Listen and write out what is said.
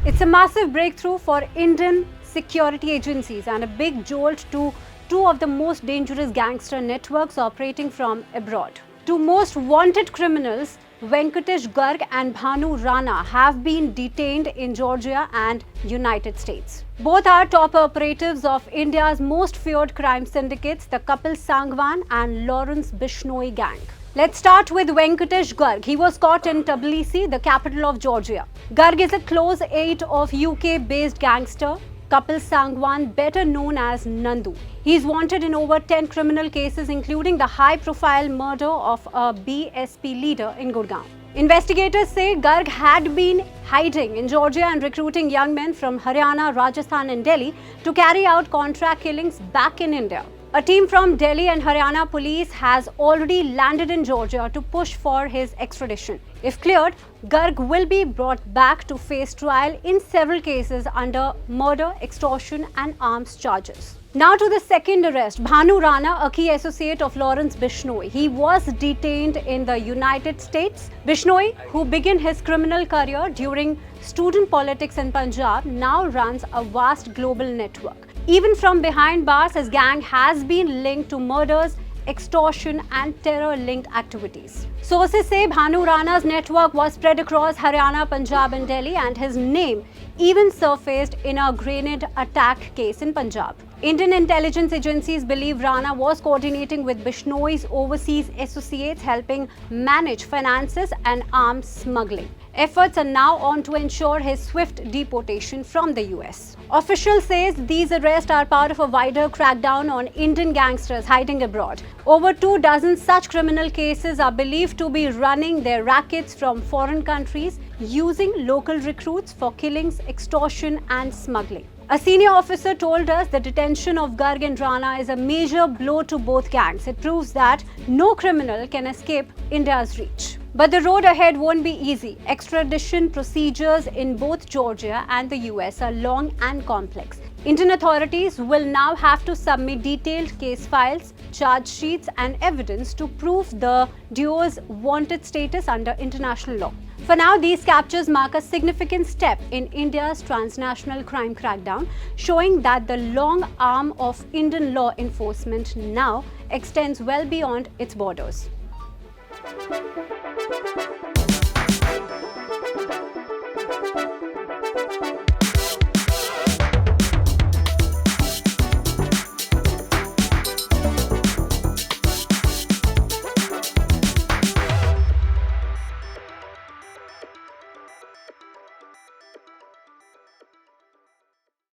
It's a massive breakthrough for Indian security agencies and a big jolt to two of the most dangerous gangster networks operating from abroad. Two most wanted criminals, Venkatesh Garg and Bhanu Rana, have been detained in Georgia and United States. Both are top operatives of India's most feared crime syndicates, the Kapil Sangwan and Lawrence Bishnoi gang. Let's start with Venkatesh Garg. He was caught in Tbilisi, the capital of Georgia. Garg is a close aide of UK-based gangster Kapil Sangwan, better known as Nandu. He is wanted in over 10 criminal cases, including the high-profile murder of a BSP leader in Gurgaon. Investigators say Garg had been hiding in Georgia and recruiting young men from Haryana, Rajasthan and Delhi to carry out contract killings back in India. A team from Delhi and Haryana police has already landed in Georgia to push for his extradition. If cleared, Garg will be brought back to face trial in several cases under murder, extortion and arms charges. Now to the second arrest, Bhanu Rana, a key associate of Lawrence Bishnoi. He was detained in the United States. Bishnoi, who began his criminal career during student politics in Punjab, now runs a vast global network. Even from behind bars, his gang has been linked to murders, extortion and terror-linked activities. Sources say Bhanu Rana's network was spread across Haryana, Punjab and Delhi, and his name even surfaced in a grenade attack case in Punjab. Indian intelligence agencies believe Rana was coordinating with Bishnoi's overseas associates, helping manage finances and arms smuggling. Efforts are now on to ensure his swift deportation from the US. Officials say these arrests are part of a wider crackdown on Indian gangsters hiding abroad. Over 24 such criminal cases are believed to be running their rackets from foreign countries, using local recruits for killings, extortion and smuggling. A senior officer told us the detention of Garg and Rana is a major blow to both gangs. It proves that no criminal can escape India's reach. But the road ahead won't be easy. Extradition procedures in both Georgia and the US are long and complex. Indian authorities will now have to submit detailed case files, charge sheets and evidence to prove the duo's wanted status under international law. For now, these captures mark a significant step in India's transnational crime crackdown, showing that the long arm of Indian law enforcement now extends well beyond its borders.